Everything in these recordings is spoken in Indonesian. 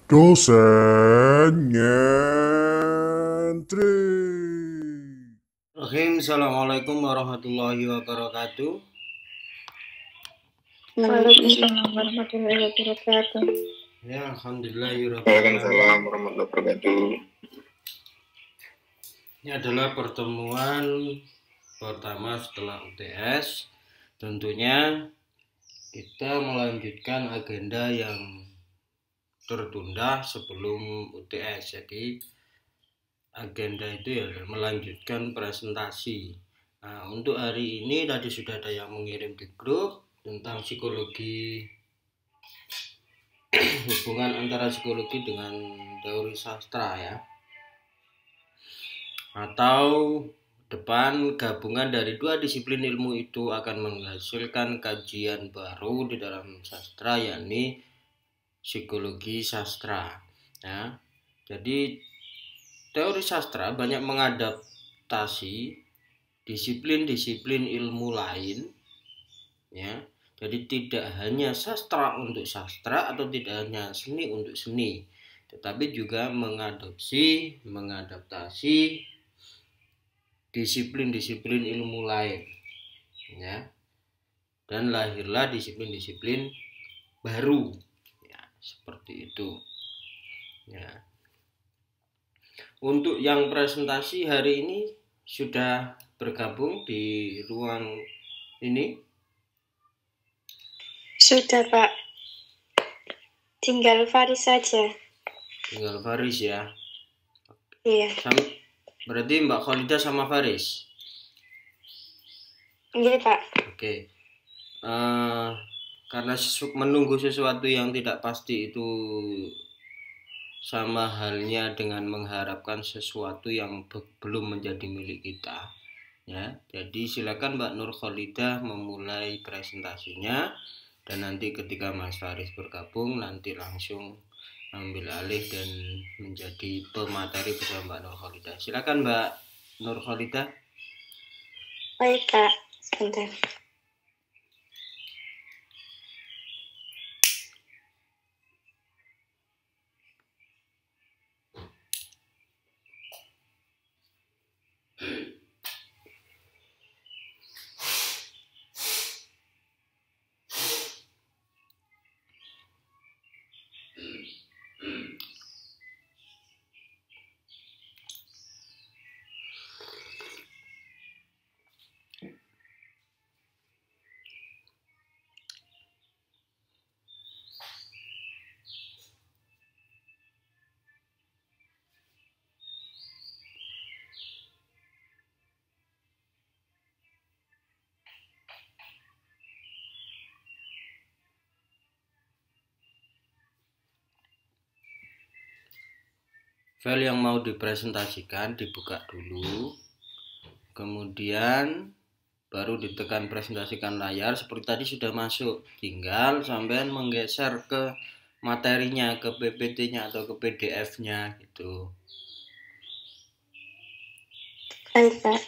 Dosen nyentri. Assalamualaikum warahmatullahi wabarakatuh. Waalaikumsalam warahmatullahi wabarakatuh. Ya, alhamdulillah. Waalaikumsalam warahmatullahi wabarakatuh. Ini adalah pertemuan pertama setelah UTS. Tentunya kita melanjutkan agenda yang tertunda sebelum UTS. Jadi agenda itu ya melanjutkan presentasi. Nah, untuk hari ini tadi sudah ada yang mengirim di grup tentang psikologi, hubungan antara psikologi dengan teori sastra ya, atau depan gabungan dari dua disiplin ilmu itu akan menghasilkan kajian baru di dalam sastra, yakni psikologi sastra ya. Jadi teori sastra banyak mengadaptasi disiplin-disiplin ilmu lain ya. Jadi tidak hanya sastra untuk sastra atau tidak hanya seni untuk seni, tetapi juga mengadaptasi disiplin-disiplin ilmu lain ya. Dan lahirlah disiplin-disiplin baru ya, seperti itu ya. Untuk yang presentasi hari ini sudah bergabung di ruang ini? Sudah, Pak. Tinggal Faris saja. Tinggal Faris ya. Iya. Berarti Mbak Kholidah sama Faris? Iya, Pak. Oke. Karena menunggu sesuatu yang tidak pasti itu sama halnya dengan mengharapkan sesuatu yang belum menjadi milik kita ya. Jadi silakan Mbak Nur Kholidah memulai presentasinya, dan nanti ketika Mas Faris bergabung nanti langsung ambil alih dan menjadi pemateri bersama Mbak Nur Kholidah. Silakan Mbak Nur Kholidah. Baik, Pak. Sebentar. File yang mau dipresentasikan dibuka dulu, kemudian baru ditekan presentasikan layar. Seperti tadi sudah masuk, tinggal sampean menggeser ke materinya, ke PPT-nya atau ke PDF-nya gitu. Baik, Pak.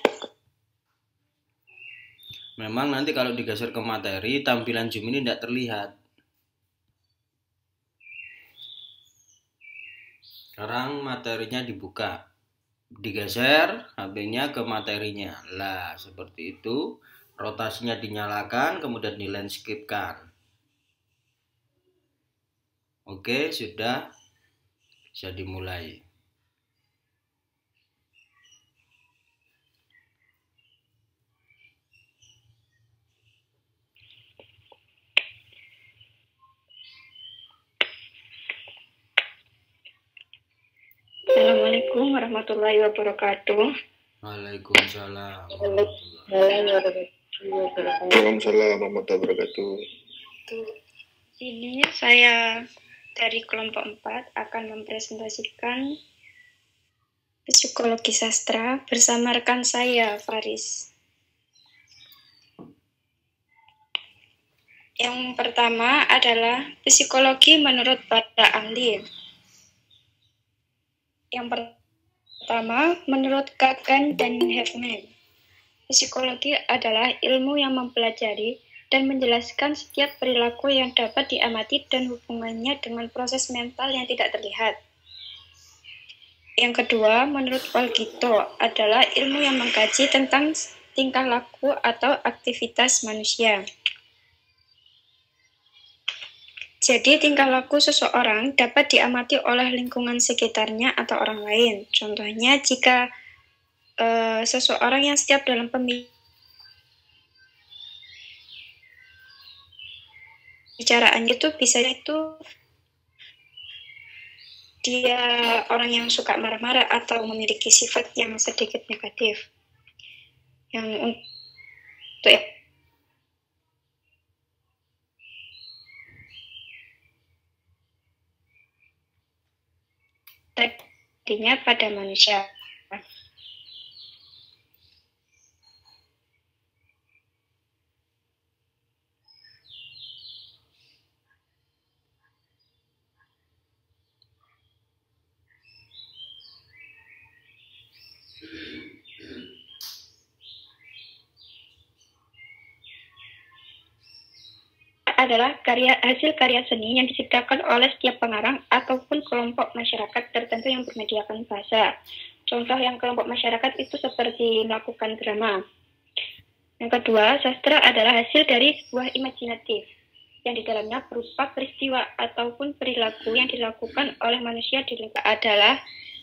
Memang nanti kalau digeser ke materi, tampilan Zoom ini tidak terlihat. Sekarang materinya dibuka, digeser HP-nya ke materinya. Lah, seperti itu. Rotasinya dinyalakan, kemudian di landscape-kan. Oke, sudah bisa dimulai. Assalamualaikum warahmatullahi wabarakatuh. Waalaikumsalam. Waalaikumsalam warahmatullahi wabarakatuh. Ini saya dari kelompok 4 akan mempresentasikan psikologi sastra bersama rekan saya, Faris. Yang pertama adalah psikologi menurut para ahli. Yang pertama, menurut Kagan dan Hefman, psikologi adalah ilmu yang mempelajari dan menjelaskan setiap perilaku yang dapat diamati dan hubungannya dengan proses mental yang tidak terlihat. Yang kedua, menurut Walgito, adalah ilmu yang mengkaji tentang tingkah laku atau aktivitas manusia. Jadi, tingkah laku seseorang dapat diamati oleh lingkungan sekitarnya atau orang lain. Contohnya, jika seseorang yang setiap dalam pembicaraan itu bisa itu dia orang yang suka marah-marah atau memiliki sifat yang sedikit negatif. Yang untuk tadinya pada manusia. Adalah hasil karya seni yang diciptakan oleh setiap pengarang ataupun kelompok masyarakat tertentu yang menyediakan bahasa. Contoh yang kelompok masyarakat itu seperti melakukan drama. Yang kedua, sastra adalah hasil dari sebuah imajinatif yang di dalamnya berupa peristiwa ataupun perilaku yang dilakukan oleh manusia di lingkungan. Adalah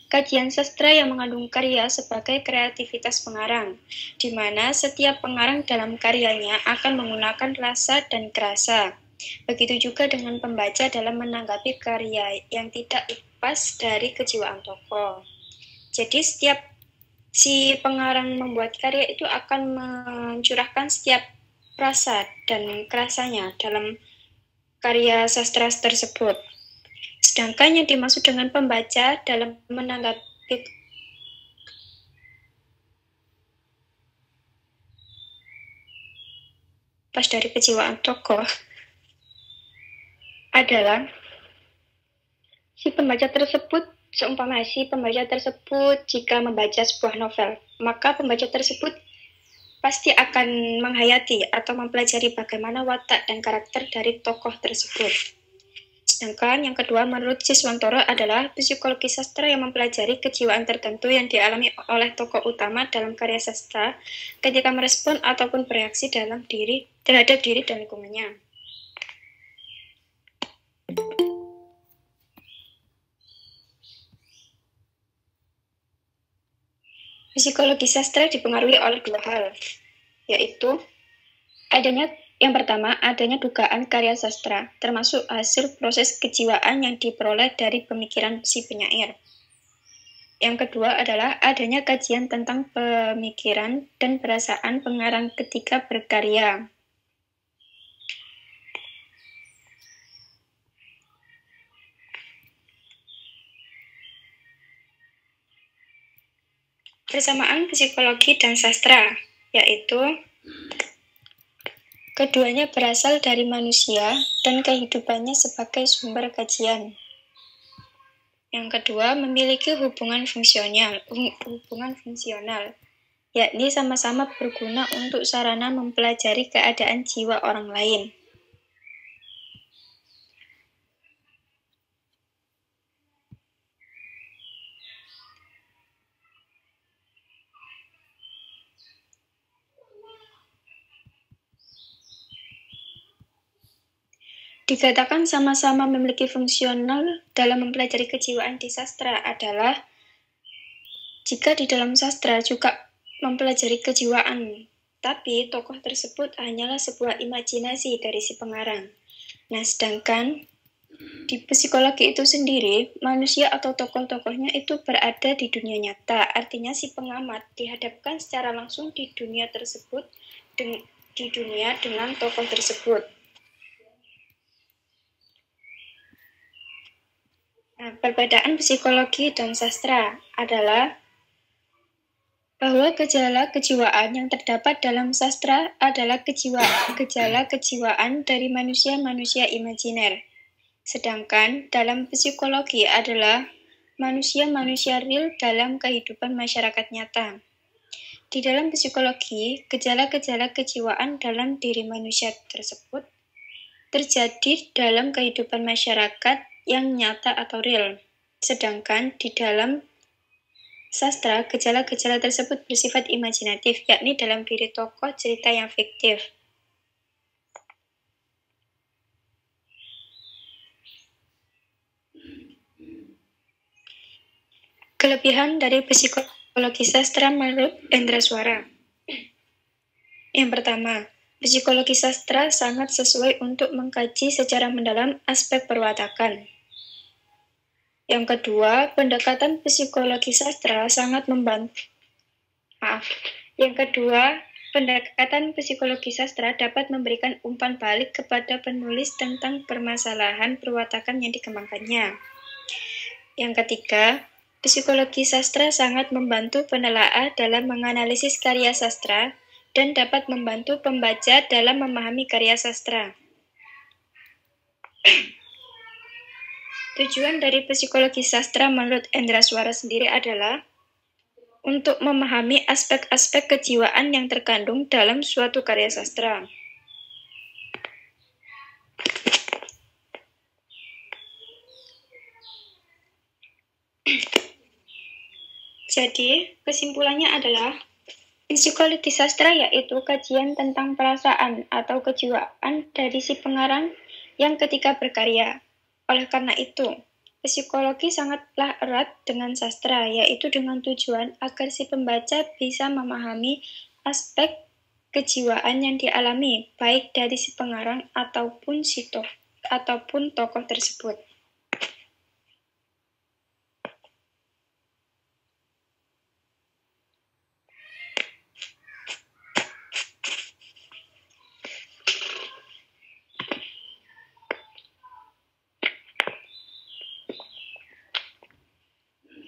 kajian sastra yang mengandung karya sebagai kreativitas pengarang, di mana setiap pengarang dalam karyanya akan menggunakan rasa dan kerasa. Begitu juga dengan pembaca dalam menanggapi karya yang tidak lepas dari kejiwaan tokoh. Jadi setiap si pengarang membuat karya itu akan mencurahkan setiap rasa dan kerasanya dalam karya sastra tersebut. Sedangkan yang dimaksud dengan pembaca dalam menanggapi pas dari kejiwaan tokoh adalah si pembaca tersebut, seumpama si pembaca tersebut jika membaca sebuah novel, maka pembaca tersebut pasti akan menghayati atau mempelajari bagaimana watak dan karakter dari tokoh tersebut. Sedangkan yang kedua, menurut Siswantoro adalah psikologi sastra yang mempelajari kejiwaan tertentu yang dialami oleh tokoh utama dalam karya sastra ketika merespon ataupun bereaksi terhadap diri dan lingkungannya. Psikologi sastra dipengaruhi oleh dua hal, yaitu yang pertama, adanya dugaan karya sastra, termasuk hasil proses kejiwaan yang diperoleh dari pemikiran si penyair. Yang kedua adalah adanya kajian tentang pemikiran dan perasaan pengarang ketika berkarya. Persamaan psikologi dan sastra, yaitu keduanya berasal dari manusia dan kehidupannya sebagai sumber kajian. Yang kedua, memiliki hubungan fungsional, yakni sama-sama berguna untuk sarana mempelajari keadaan jiwa orang lain. Dikatakan sama-sama memiliki fungsional dalam mempelajari kejiwaan di sastra adalah jika di dalam sastra juga mempelajari kejiwaan, tapi tokoh tersebut hanyalah sebuah imajinasi dari si pengarang. Nah, sedangkan di psikologi itu sendiri, manusia atau tokoh-tokohnya itu berada di dunia nyata, artinya si pengamat dihadapkan secara langsung di dunia tersebut, dengan tokoh tersebut. Nah, perbedaan psikologi dan sastra adalah bahwa gejala kejiwaan yang terdapat dalam sastra adalah gejala kejiwaan dari manusia-manusia imajiner. Sedangkan dalam psikologi adalah manusia-manusia real dalam kehidupan masyarakat nyata. Di dalam psikologi, gejala-gejala kejiwaan dalam diri manusia tersebut terjadi dalam kehidupan masyarakat yang nyata atau real. Sedangkan di dalam sastra, gejala-gejala tersebut bersifat imajinatif, yakni dalam diri tokoh cerita yang fiktif. Kelebihan dari psikologi sastra menurut Endraswara. Yang pertama, psikologi sastra sangat sesuai untuk mengkaji secara mendalam aspek perwatakan. Yang kedua, pendekatan psikologi sastra sangat membantu. Pendekatan psikologi sastra dapat memberikan umpan balik kepada penulis tentang permasalahan perwatakan yang dikembangkannya. Yang ketiga, psikologi sastra sangat membantu penelaah dalam menganalisis karya sastra dan dapat membantu pembaca dalam memahami karya sastra. Tujuan dari psikologi sastra menurut Endraswara sendiri adalah untuk memahami aspek-aspek kejiwaan yang terkandung dalam suatu karya sastra. Jadi, kesimpulannya adalah psikologi sastra yaitu kajian tentang perasaan atau kejiwaan dari si pengarang yang ketika berkarya. Oleh karena itu, psikologi sangatlah erat dengan sastra, yaitu dengan tujuan agar si pembaca bisa memahami aspek kejiwaan yang dialami, baik dari si pengarang ataupun tokoh tersebut.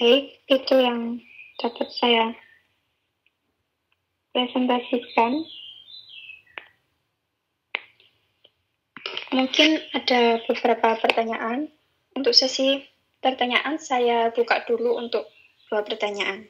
Baik, itu yang dapat saya presentasikan. Mungkin ada beberapa pertanyaan. Untuk sesi pertanyaan, saya buka dulu untuk 2 pertanyaan.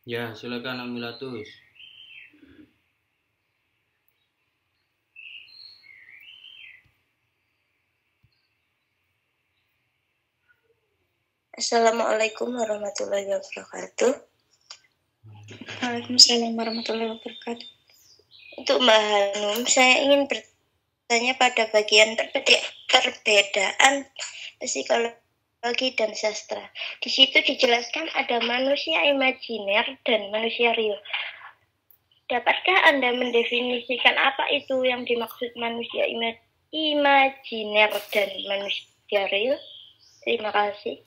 Ya, silakan Amilatus. Assalamualaikum warahmatullahi wabarakatuh. Waalaikumsalam warahmatullahi wabarakatuh. Untuk Mbak Hanum, saya ingin bertanya pada bagian perbedaan psikologi dan sastra. Di situ dijelaskan ada manusia imajiner dan manusia real. Dapatkah Anda mendefinisikan apa itu yang dimaksud manusia imajiner dan manusia real? Terima kasih.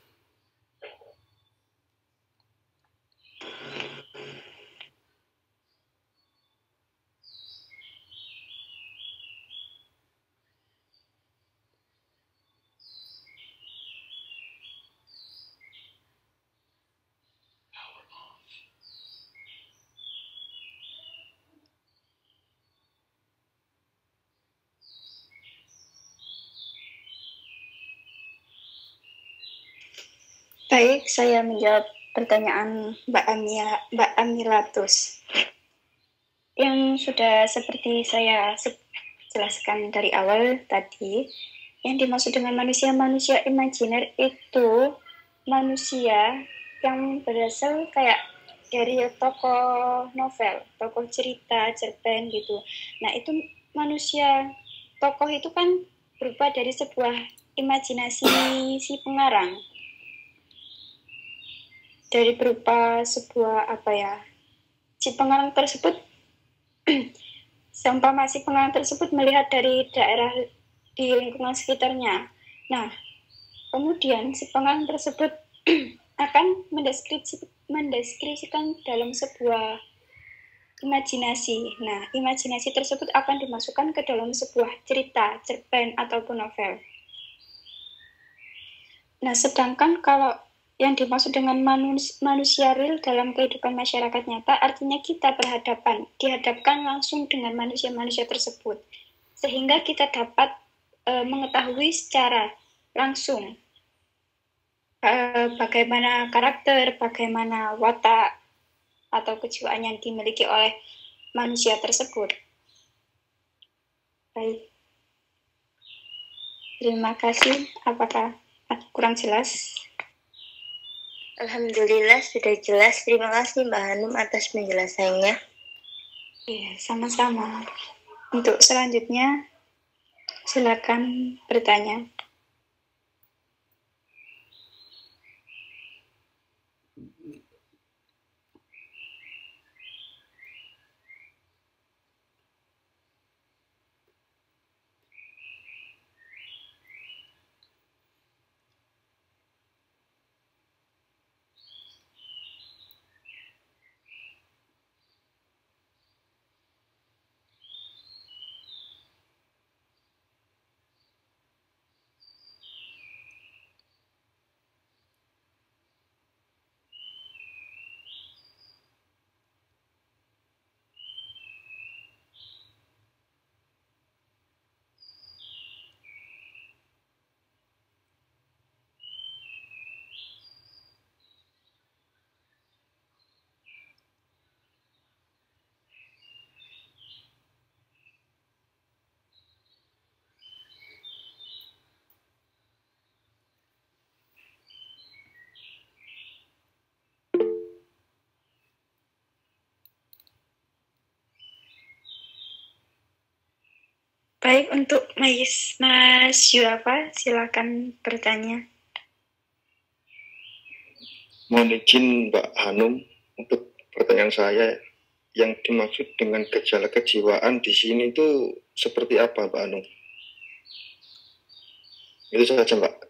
Baik, saya menjawab pertanyaan Mbak Amilatus. Yang sudah seperti saya jelaskan dari awal tadi, yang dimaksud dengan manusia imajiner itu manusia yang berasal kayak dari tokoh novel, tokoh cerita, cerpen gitu. Nah, itu manusia, tokoh itu kan berupa dari sebuah imajinasi si pengarang. Dari berupa sebuah si pengarang tersebut seumpama si pengarang tersebut melihat dari daerah di lingkungan sekitarnya. Nah, kemudian si pengarang tersebut akan mendeskripsikan dalam sebuah imajinasi. Nah, imajinasi tersebut akan dimasukkan ke dalam sebuah cerita, cerpen, ataupun novel. Nah, sedangkan kalau yang dimaksud dengan manusia real dalam kehidupan masyarakat nyata, artinya kita dihadapkan langsung dengan manusia-manusia tersebut. Sehingga kita dapat mengetahui secara langsung bagaimana karakter, bagaimana watak, atau kejiwaan yang dimiliki oleh manusia tersebut. Baik. Terima kasih. Apakah kurang jelas? Alhamdulillah sudah jelas. Terima kasih Mbak Hanum atas penjelasannya. Iya, sama-sama. Untuk selanjutnya, silakan bertanya. Baik, untuk Mas Yuafa, silakan bertanya. Mohon izin Mbak Hanum untuk pertanyaan saya, yang dimaksud dengan gejala kejiwaan di sini itu seperti apa Mbak Hanum? Itu saja Mbak.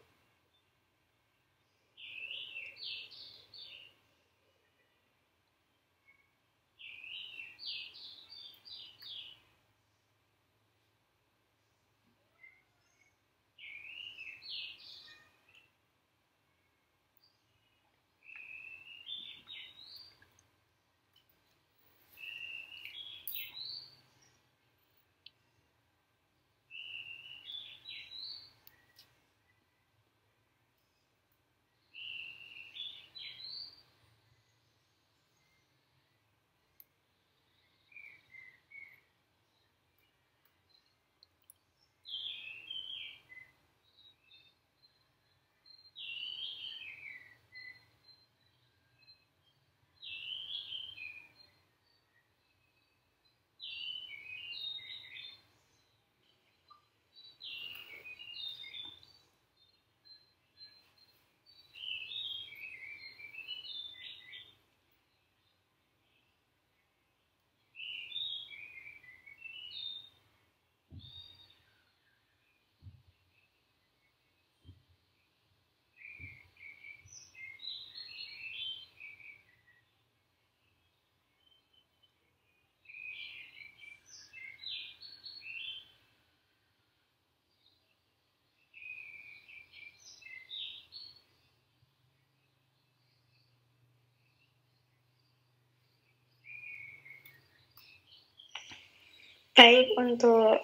Baik, untuk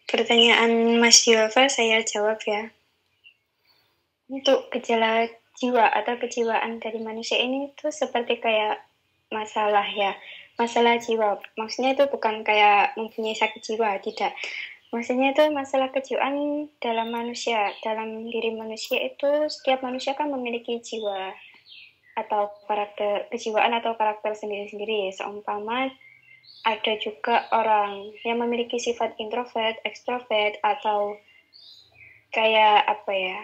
pertanyaan Mas Yuafa saya jawab ya. Untuk gejala jiwa atau kejiwaan dari manusia ini tuh seperti kayak masalah jiwa. Maksudnya itu bukan kayak mempunyai sakit jiwa, tidak. Maksudnya itu masalah kejiwaan dalam manusia, dalam diri manusia itu setiap manusia kan memiliki jiwa atau karakter kejiwaan atau karakter sendiri-sendiri. Seumpama ada juga orang yang memiliki sifat introvert, ekstrovert atau kayak apa ya,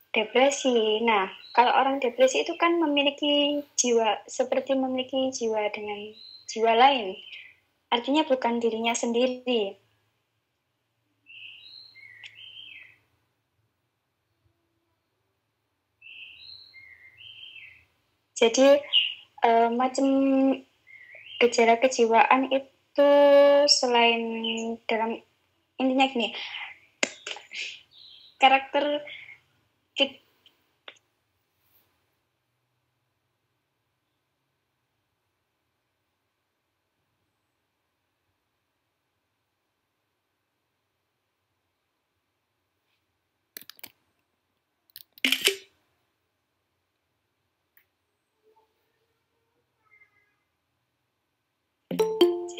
depresi. Nah, kalau orang depresi itu kan memiliki jiwa seperti memiliki jiwa dengan jiwa lain. Artinya bukan dirinya sendiri. Jadi macam gejala kejiwaan itu selain dalam intinya gini, karakter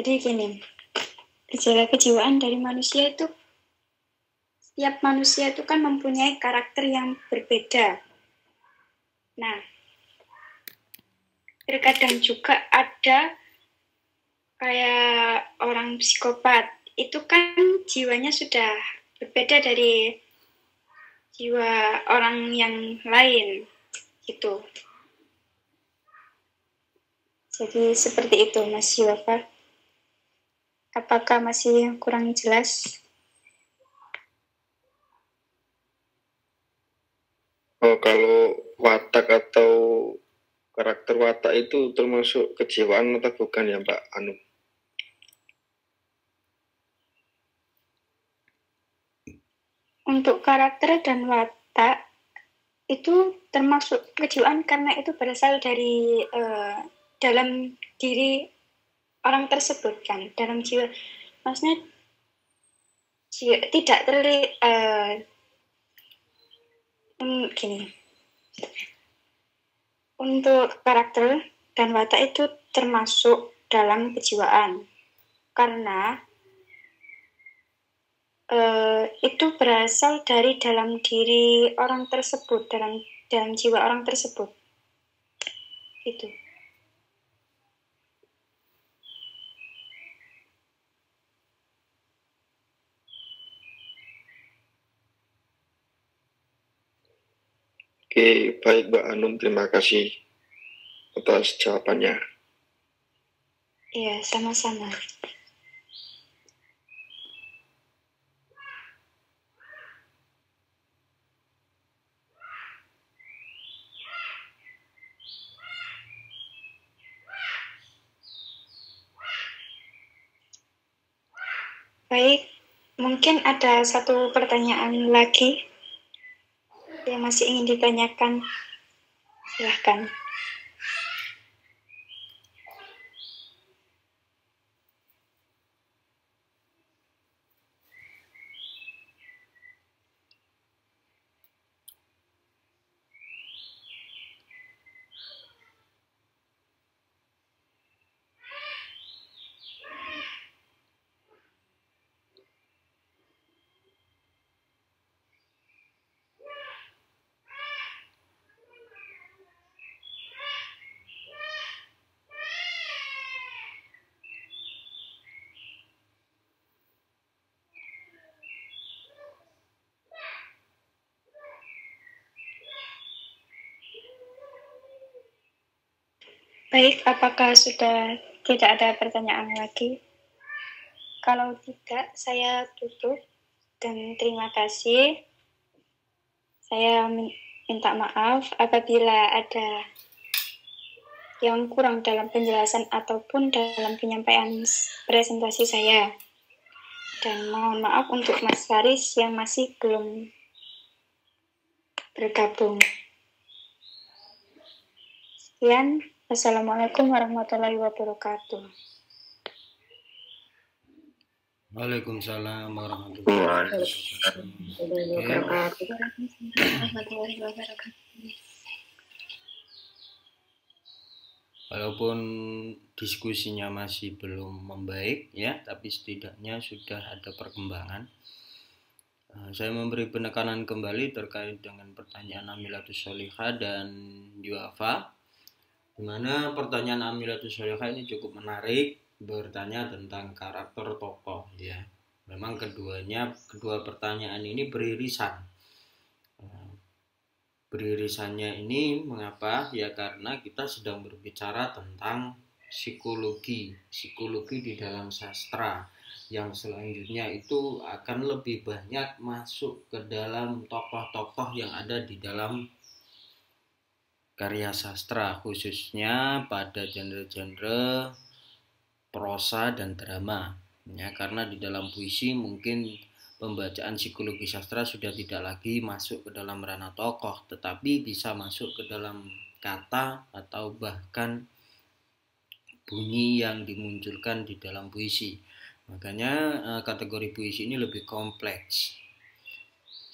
jadi gini, gejala kejiwaan dari manusia itu setiap manusia itu kan mempunyai karakter yang berbeda. Nah, terkadang juga ada kayak orang psikopat, itu kan jiwanya sudah berbeda dari jiwa orang yang lain, gitu. Jadi seperti itu, Mas Yofa. Apakah masih kurang jelas? Oh, kalau watak atau karakter watak itu termasuk kejiwaan atau bukan ya Mbak Hanum? Untuk karakter dan watak itu termasuk kejiwaan karena itu berasal dari dalam diri orang tersebut kan, dalam jiwa. Maksudnya tidak terlihat gini. Untuk karakter dan watak itu termasuk dalam kejiwaan karena itu berasal dari dalam diri orang tersebut, dalam jiwa orang tersebut. Itu. Oke, baik Mbak Hanum, terima kasih atas jawabannya. Iya, sama-sama. Baik, mungkin ada satu pertanyaan lagi yang masih ingin ditanyakan. Silahkan. Baik, apakah sudah tidak ada pertanyaan lagi? Kalau tidak, saya tutup dan terima kasih. Saya minta maaf apabila ada yang kurang dalam penjelasan ataupun dalam penyampaian presentasi saya. Dan mohon maaf untuk Mas Faris yang masih belum bergabung. Sekian. Assalamualaikum warahmatullahi wabarakatuh. Waalaikumsalam warahmatullahi wabarakatuh. Walaupun diskusinya masih belum membaik ya, tapi setidaknya sudah ada perkembangan. Saya memberi penekanan kembali terkait dengan pertanyaan Amilatus Sholihah dan Duafa, di mana pertanyaan Amilatus Sholihah ini cukup menarik, bertanya tentang karakter tokoh ya. Memang kedua pertanyaan ini beririsan. Beririsannya ini mengapa? Ya karena kita sedang berbicara tentang psikologi di dalam sastra, yang selanjutnya itu akan lebih banyak masuk ke dalam tokoh-tokoh yang ada di dalam karya sastra, khususnya pada genre-genre prosa dan drama ya, karena di dalam puisi mungkin pembacaan psikologi sastra sudah tidak lagi masuk ke dalam ranah tokoh, tetapi bisa masuk ke dalam kata atau bahkan bunyi yang dimunculkan di dalam puisi. Makanya kategori puisi ini lebih kompleks,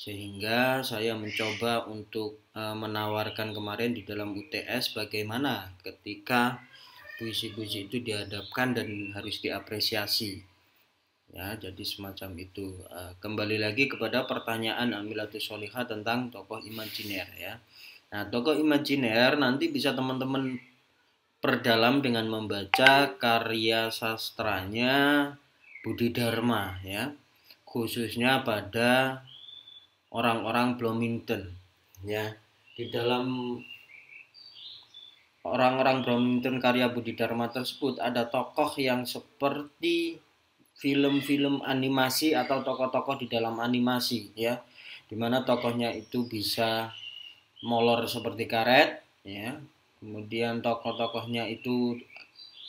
sehingga saya mencoba untuk menawarkan kemarin di dalam UTS bagaimana ketika puisi-puisi itu dihadapkan dan harus diapresiasi ya. Jadi semacam itu. Kembali lagi kepada pertanyaan Amilatus Sholihah tentang tokoh imajiner ya. Nah, tokoh imajiner nanti bisa teman-teman perdalam dengan membaca karya sastranya Budi Dharma ya, khususnya pada orang-orang Bloomington ya. Di dalam orang-orang Bloomington karya Budi Dharma tersebut ada tokoh yang seperti film-film animasi atau tokoh-tokoh di dalam animasi ya, dimana tokohnya itu bisa molor seperti karet ya, kemudian tokoh-tokohnya itu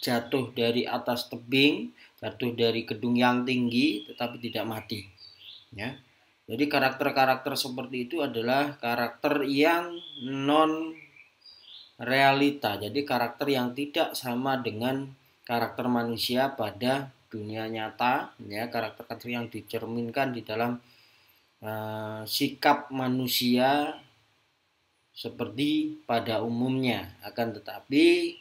jatuh dari atas tebing, jatuh dari gedung yang tinggi tetapi tidak mati ya. Jadi karakter-karakter seperti itu adalah karakter yang non realita, jadi karakter yang tidak sama dengan karakter manusia pada dunia nyata ya, karakter-karakter yang dicerminkan di dalam sikap manusia seperti pada umumnya. Akan tetapi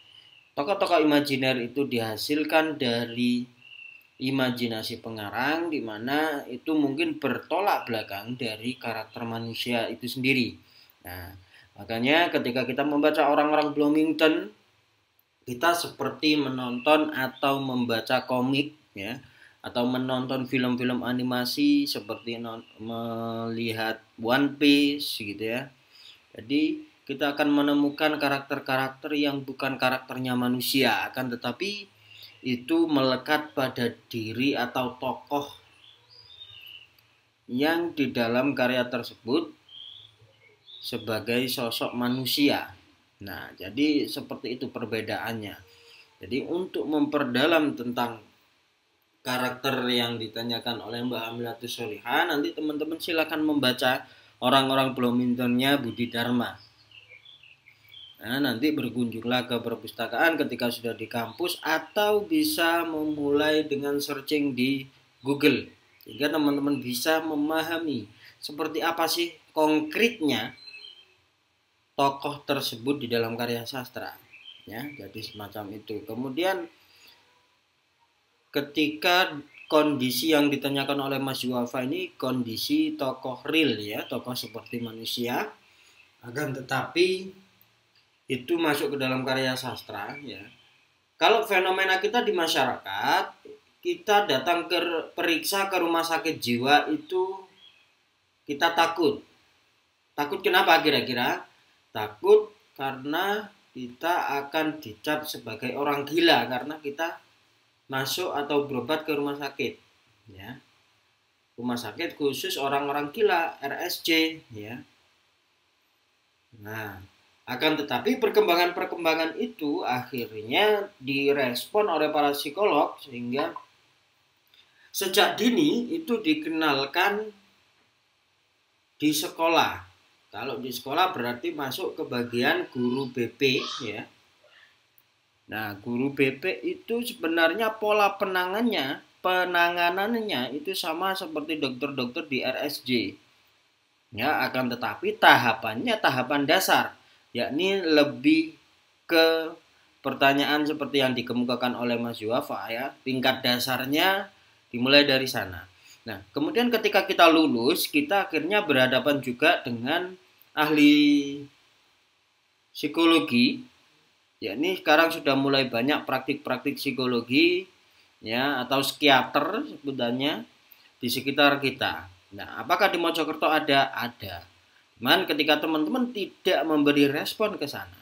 tokoh-tokoh imajiner itu dihasilkan dari imajinasi pengarang, di mana itu mungkin bertolak belakang dari karakter manusia itu sendiri. Nah, makanya ketika kita membaca orang-orang Bloomington, kita seperti menonton atau membaca komik ya, atau menonton film-film animasi seperti melihat One Piece gitu ya. Jadi kita akan menemukan karakter-karakter yang bukan karakternya manusia, akan tetapi itu melekat pada diri atau tokoh yang di dalam karya tersebut sebagai sosok manusia. Nah, jadi seperti itu perbedaannya. Jadi untuk memperdalam tentang karakter yang ditanyakan oleh Mbak Amilatus Sholihah, nanti teman-teman silakan membaca orang-orang Bloomington-nya Budi Dharma. Nah, nanti berkunjunglah ke perpustakaan ketika sudah di kampus, atau bisa memulai dengan searching di Google, sehingga teman-teman bisa memahami seperti apa sih konkretnya tokoh tersebut di dalam karya sastra ya. Jadi semacam itu. Kemudian ketika kondisi yang ditanyakan oleh Mas Duafa ini kondisi tokoh real ya, tokoh seperti manusia, akan tetapi itu masuk ke dalam karya sastra ya. Kalau fenomena kita di masyarakat, kita datang periksa ke rumah sakit jiwa itu kita takut. Takut kenapa kira-kira? Takut karena kita akan dicap sebagai orang gila karena kita masuk atau berobat ke rumah sakit ya. Rumah sakit khusus orang-orang gila, RSJ ya. Nah, akan tetapi perkembangan itu akhirnya direspon oleh para psikolog, sehingga sejak dini itu dikenalkan di sekolah. Kalau di sekolah berarti masuk ke bagian guru BP ya. Nah, guru BP itu sebenarnya pola penanganannya itu sama seperti dokter-dokter di RSJ. Ya, akan tetapi tahapan dasar, yakni lebih ke pertanyaan seperti yang dikemukakan oleh Mas Yuwafa ya, tingkat dasarnya dimulai dari sana. Nah, kemudian ketika kita lulus, kita akhirnya berhadapan juga dengan ahli psikologi. Ya, ini sekarang sudah mulai banyak praktik-praktik psikologi ya atau psikiater sebutannya di sekitar kita. Nah, apakah di Mojokerto ada? Ada. Cuman ketika teman-teman tidak memberi respon ke sana,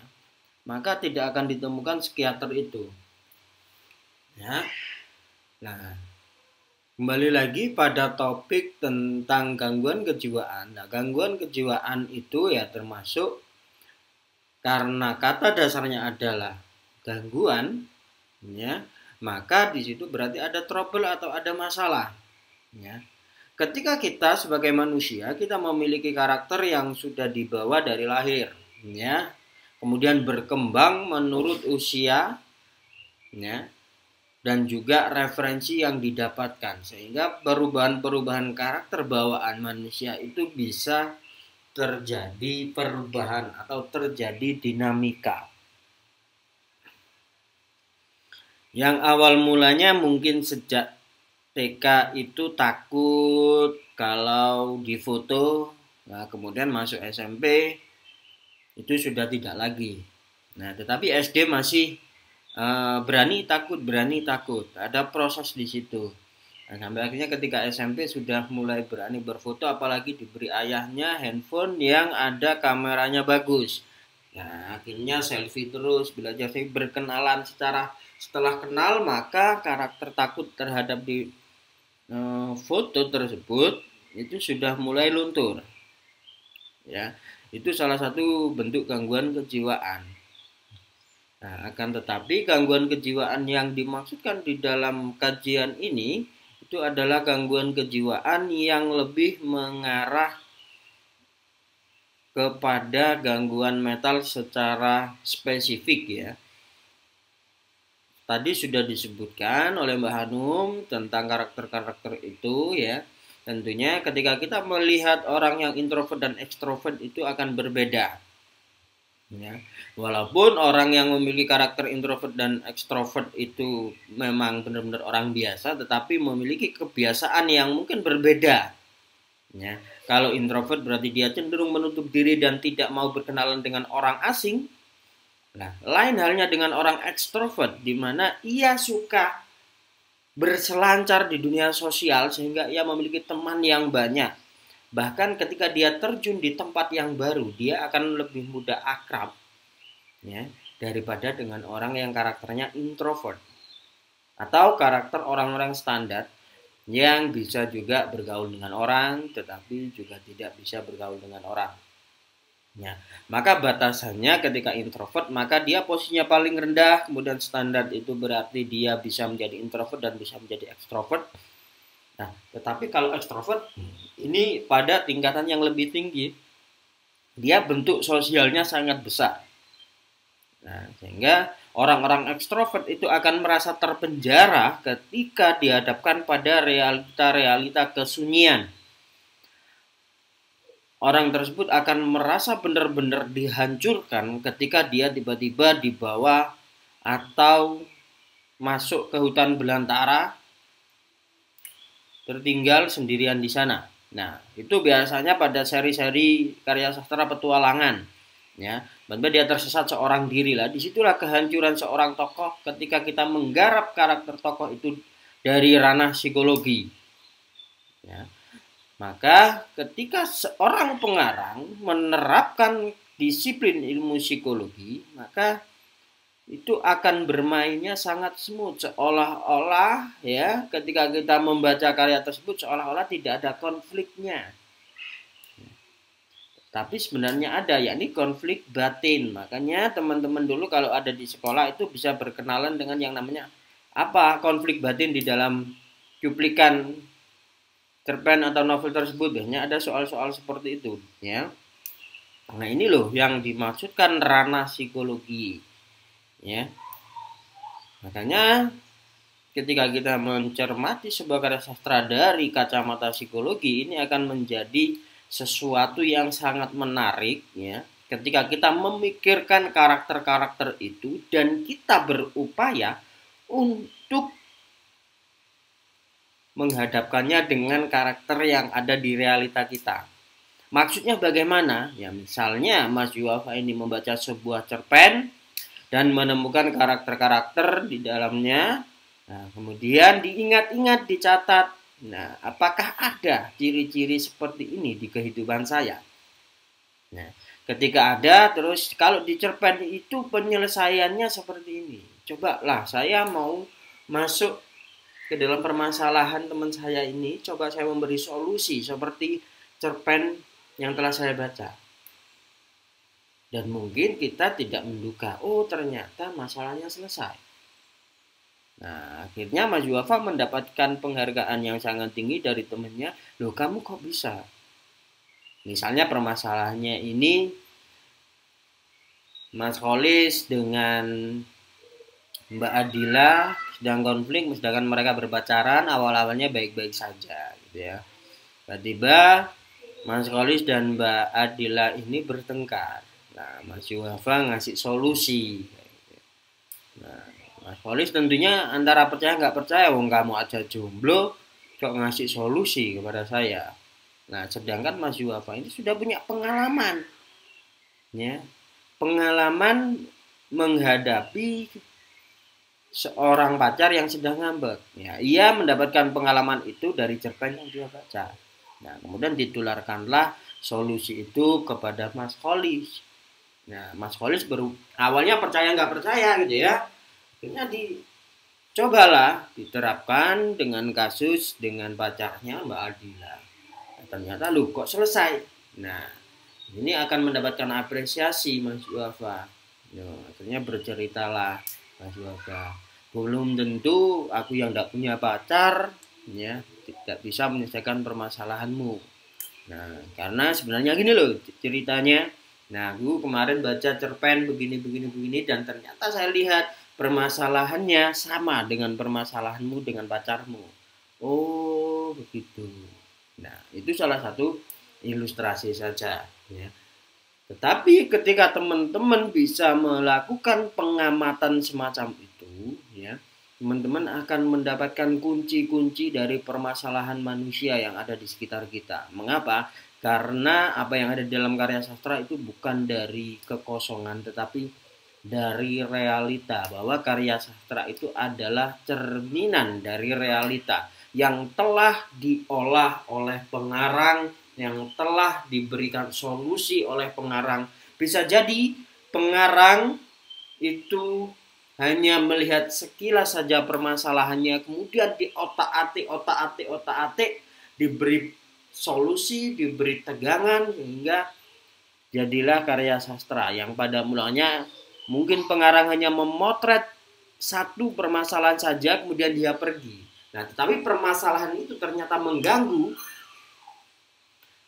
maka tidak akan ditemukan psikiater itu. Ya. Nah, kembali lagi pada topik tentang gangguan kejiwaan. Nah, gangguan kejiwaan itu ya termasuk karena kata dasarnya adalah gangguan, ya, maka di situ berarti ada trouble atau ada masalah. Ya. Ketika kita sebagai manusia kita memiliki karakter yang sudah dibawa dari lahir, ya, kemudian berkembang menurut usia, ya, dan juga referensi yang didapatkan, sehingga perubahan-perubahan karakter bawaan manusia itu bisa terjadi perubahan atau terjadi dinamika. Yang awal mulanya mungkin sejak TK itu takut kalau difoto, nah kemudian masuk SMP itu sudah tidak lagi. Nah, tetapi SD masih berani takut, ada proses di situ. Nah, sampai akhirnya ketika SMP sudah mulai berani berfoto, apalagi diberi ayahnya handphone yang ada kameranya bagus. Nah, akhirnya selfie terus, belajar berkenalan setelah kenal, maka karakter takut terhadap foto tersebut itu sudah mulai luntur. Ya, itu salah satu bentuk gangguan kejiwaan. Nah, akan tetapi gangguan kejiwaan yang dimaksudkan di dalam kajian ini itu adalah gangguan kejiwaan yang lebih mengarah kepada gangguan mental secara spesifik ya. Tadi sudah disebutkan oleh Mbak Hanum tentang karakter-karakter itu ya. Tentunya ketika kita melihat orang yang introvert dan ekstrovert itu akan berbeda. Ya. Walaupun orang yang memiliki karakter introvert dan ekstrovert itu memang benar-benar orang biasa, tetapi memiliki kebiasaan yang mungkin berbeda. Ya. Kalau introvert berarti dia cenderung menutup diri dan tidak mau berkenalan dengan orang asing. Nah, lain halnya dengan orang ekstrovert, di mana ia suka berselancar di dunia sosial sehingga ia memiliki teman yang banyak. Bahkan ketika dia terjun di tempat yang baru, dia akan lebih mudah akrab ya, daripada dengan orang yang karakternya introvert. Atau karakter orang-orang standar yang bisa juga bergaul dengan orang, tetapi juga tidak bisa bergaul dengan orang. Ya, maka batasannya ketika introvert maka dia posisinya paling rendah, kemudian standar itu berarti dia bisa menjadi introvert dan bisa menjadi ekstrovert. Nah, tetapi kalau ekstrovert ini pada tingkatan yang lebih tinggi, dia bentuk sosialnya sangat besar. Nah, sehingga orang-orang ekstrovert itu akan merasa terpenjara ketika dihadapkan pada realita-realita kesunyian. Orang tersebut akan merasa benar-benar dihancurkan ketika dia tiba-tiba dibawa atau masuk ke hutan belantara, tertinggal sendirian di sana. Nah, itu biasanya pada seri-seri karya sastra petualangan. Ya, benar dia tersesat seorang diri lah. Disitulah kehancuran seorang tokoh ketika kita menggarap karakter tokoh itu dari ranah psikologi. Ya. Maka ketika seorang pengarang menerapkan disiplin ilmu psikologi, maka itu akan bermainnya sangat smooth, seolah-olah ya ketika kita membaca karya tersebut seolah-olah tidak ada konfliknya. Tapi sebenarnya ada, yakni konflik batin. Makanya teman-teman dulu kalau ada di sekolah itu bisa berkenalan dengan yang namanya apa konflik batin di dalam cuplikan cerpen atau novel tersebut. Biasanya ada soal-soal seperti itu ya. Nah, ini loh yang dimaksudkan ranah psikologi ya. Makanya ketika kita mencermati sebuah karya sastra dari kacamata psikologi, ini akan menjadi sesuatu yang sangat menarik ya, ketika kita memikirkan karakter-karakter itu dan kita berupaya untuk menghadapkannya dengan karakter yang ada di realita kita. Maksudnya bagaimana? Ya misalnya Mas Yuwafa ini membaca sebuah cerpen dan menemukan karakter-karakter di dalamnya. Nah, kemudian diingat-ingat, dicatat. Nah, apakah ada ciri-ciri seperti ini di kehidupan saya? Nah, ketika ada, terus kalau di cerpen itu penyelesaiannya seperti ini. Cobalah saya mau masuk ke dalam permasalahan teman saya ini, coba saya memberi solusi seperti cerpen yang telah saya baca. Dan mungkin kita tidak menduga, oh ternyata masalahnya selesai. Nah, akhirnya Mas Yuwafa mendapatkan penghargaan yang sangat tinggi dari temannya. Loh, kamu kok bisa? Misalnya permasalahannya ini Mas Kholis dengan Mbak Adila sedang konflik, sedangkan mereka berpacaran, awal-awalnya baik-baik saja gitu ya. Tiba-tiba Mas Kholis dan Mbak Adila ini bertengkar. Nah, Mas Yuwafa ngasih solusi. Nah, Mas Kholis tentunya antara percaya nggak percaya, wong kamu aja jomblo kok ngasih solusi kepada saya. Nah, sedangkan Mas Yuwafa ini sudah punya pengalaman, ya, pengalaman menghadapi seorang pacar yang sedang ngambek. Ya, ia mendapatkan pengalaman itu dari cerpen yang dia baca. Nah, kemudian ditularkanlah solusi itu kepada Mas Kholis. Nah, Mas Kholis awalnya percaya nggak percaya gitu ya. Akhirnya dicobalah diterapkan dengan kasus dengan pacarnya Mbak Adila. Nah, ternyata lu kok selesai. Nah, ini akan mendapatkan apresiasi Mas Yuwafa. Nah, akhirnya berceritalah Mas Yuwafa, belum tentu aku yang tidak punya pacar ya tidak bisa menyelesaikan permasalahanmu. Nah, karena sebenarnya gini loh ceritanya. Nah, aku kemarin baca cerpen begini dan ternyata saya lihat permasalahannya sama dengan permasalahanmu dengan pacarmu. Oh, begitu. Nah, itu salah satu ilustrasi saja ya. Tetapi ketika teman-teman bisa melakukan pengamatan semacam itu, ya, teman-teman akan mendapatkan kunci-kunci dari permasalahan manusia yang ada di sekitar kita. Mengapa? Karena apa yang ada di dalam karya sastra itu bukan dari kekosongan, tetapi dari realita. Bahwa karya sastra itu adalah cerminan dari realita yang telah diolah oleh pengarang, yang telah diberikan solusi oleh pengarang. Bisa jadi pengarang itu hanya melihat sekilas saja permasalahannya, kemudian di otak-atik, diberi solusi, diberi tegangan, sehingga jadilah karya sastra yang pada mulanya mungkin pengarang hanya memotret satu permasalahan saja, kemudian dia pergi. Nah, tetapi permasalahan itu ternyata mengganggu,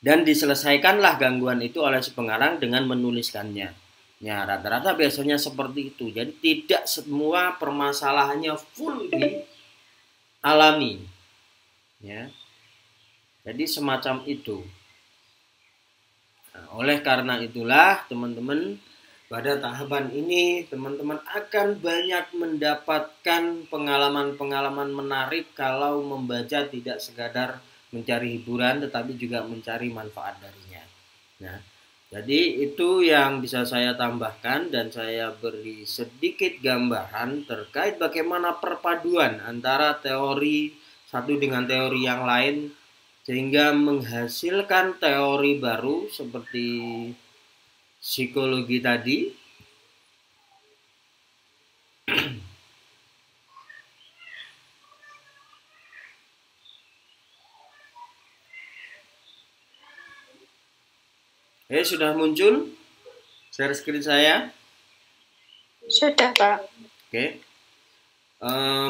dan diselesaikanlah gangguan itu oleh si pengarang dengan menuliskannya. Ya, rata-rata biasanya seperti itu. Jadi tidak semua permasalahannya full dialami. Ya. Jadi semacam itu. Nah, oleh karena itulah teman-teman, pada tahapan ini teman-teman akan banyak mendapatkan pengalaman-pengalaman menarik kalau membaca tidak sekadar mencari hiburan tetapi juga mencari manfaat darinya. Nah, jadi itu yang bisa saya tambahkan dan saya beri sedikit gambaran terkait bagaimana perpaduan antara teori satu dengan teori yang lain sehingga menghasilkan teori baru seperti psikologi tadi. Sudah muncul share screen saya? Sudah, Pak. Oke.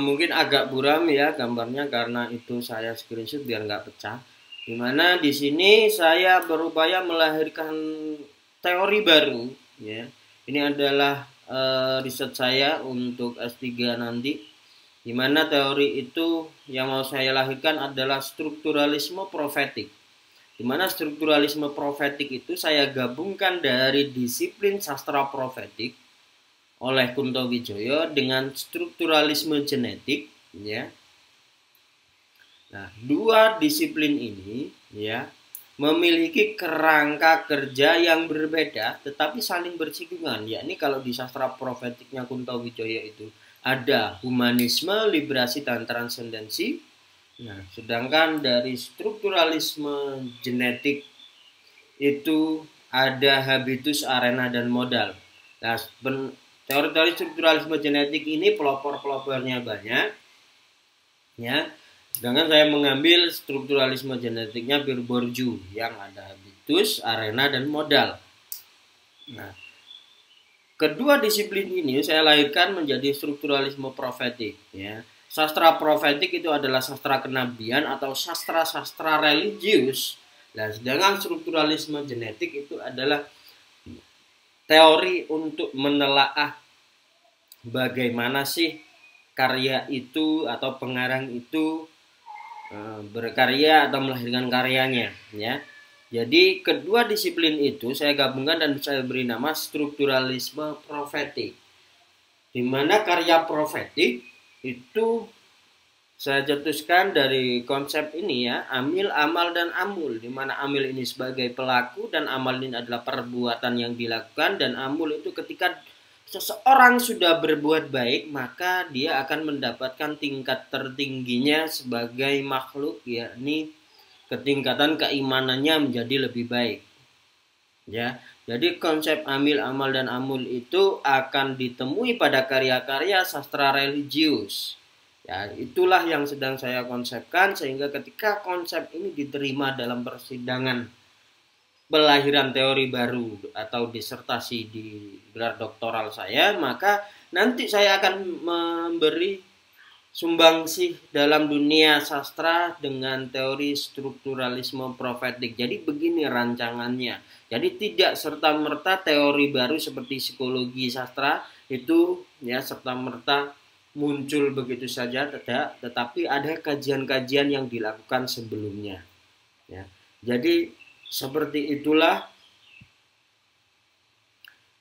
Mungkin agak buram ya gambarnya karena itu saya screenshot biar nggak pecah. Dimana di sini saya berupaya melahirkan teori baru. Ya, ini adalah riset saya untuk S3 nanti. Dimana teori itu yang mau saya lahirkan adalah strukturalisme profetik. di mana strukturalisme profetik itu saya gabungkan dari disiplin sastra profetik oleh Kunto Wijoyo dengan strukturalisme genetik, ya. Nah, dua disiplin ini, ya, memiliki kerangka kerja yang berbeda tetapi saling bersinggungan, yakni kalau di sastra profetiknya Kunto Wijoyo itu ada humanisme, liberasi, dan transendensi. Nah, sedangkan dari strukturalisme genetik itu ada habitus, arena, dan modal. Nah, teori-teori strukturalisme genetik ini pelopor-pelopornya banyak, ya. Sedangkan saya mengambil strukturalisme genetiknya Pierre Bourdieu yang ada habitus, arena, dan modal. Nah, kedua disiplin ini saya lahirkan menjadi strukturalisme profetik, ya. Sastra profetik itu adalah sastra kenabian atau sastra-sastra religius. Nah, sedangkan strukturalisme genetik itu adalah teori untuk menelaah bagaimana sih karya itu atau pengarang itu berkarya atau melahirkan karyanya, ya. Jadi kedua disiplin itu saya gabungkan dan saya beri nama strukturalisme profetik. Di mana karya profetik itu saya cetuskan dari konsep ini, ya, amil, amal, dan amul, di mana amil ini sebagai pelaku dan amal ini adalah perbuatan yang dilakukan, dan amul itu ketika seseorang sudah berbuat baik maka dia akan mendapatkan tingkat tertingginya sebagai makhluk, yakni ketingkatan keimanannya menjadi lebih baik, ya. Jadi konsep amil, amal, dan amul itu akan ditemui pada karya-karya sastra religius. Ya, itulah yang sedang saya konsepkan sehingga ketika konsep ini diterima dalam persidangan pelahiran teori baru atau disertasi di gelar doktoral saya, maka nanti saya akan memberi sumbangsih dalam dunia sastra dengan teori strukturalisme profetik. Jadi begini rancangannya. Jadi tidak serta-merta teori baru seperti psikologi sastra itu, ya, serta-merta muncul begitu saja, tidak, tetapi ada kajian-kajian yang dilakukan sebelumnya, ya. Jadi seperti itulah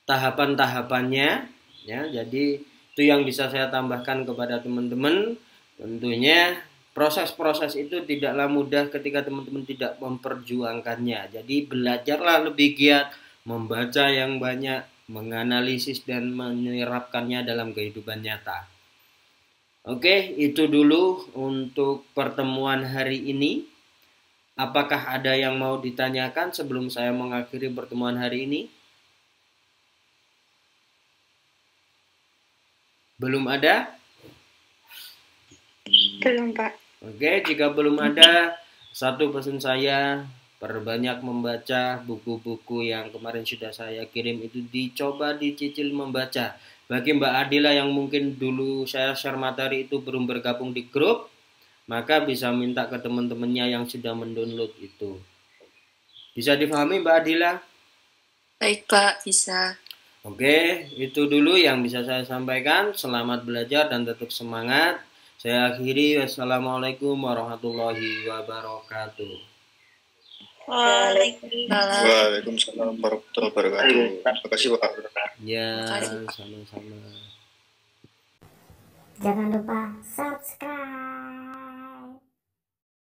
tahapan-tahapannya, ya. Jadi itu yang bisa saya tambahkan kepada teman-teman. Tentunya proses-proses itu tidaklah mudah ketika teman-teman tidak memperjuangkannya. Jadi belajarlah lebih giat, membaca yang banyak, menganalisis dan menyerapkannya dalam kehidupan nyata. Oke, itu dulu untuk pertemuan hari ini. Apakah ada yang mau ditanyakan sebelum saya mengakhiri pertemuan hari ini? Belum ada? Belum, Pak. Oke, jika belum ada, satu pesan saya, perbanyak membaca buku-buku yang kemarin sudah saya kirim itu, dicoba dicicil membaca. Bagi Mbak Adila yang mungkin dulu saya share materi itu belum bergabung di grup, maka bisa minta ke teman-temannya yang sudah mendownload itu. Bisa difahami Mbak Adila? Baik Pak, bisa. Oke, itu dulu yang bisa saya sampaikan. Selamat belajar dan tetap semangat. Saya akhiri. Wassalamualaikum warahmatullahi wabarakatuh. Waalaikumsalam warahmatullahi wabarakatuh. Terima kasih Pak. Ya, sama-sama. Jangan lupa subscribe.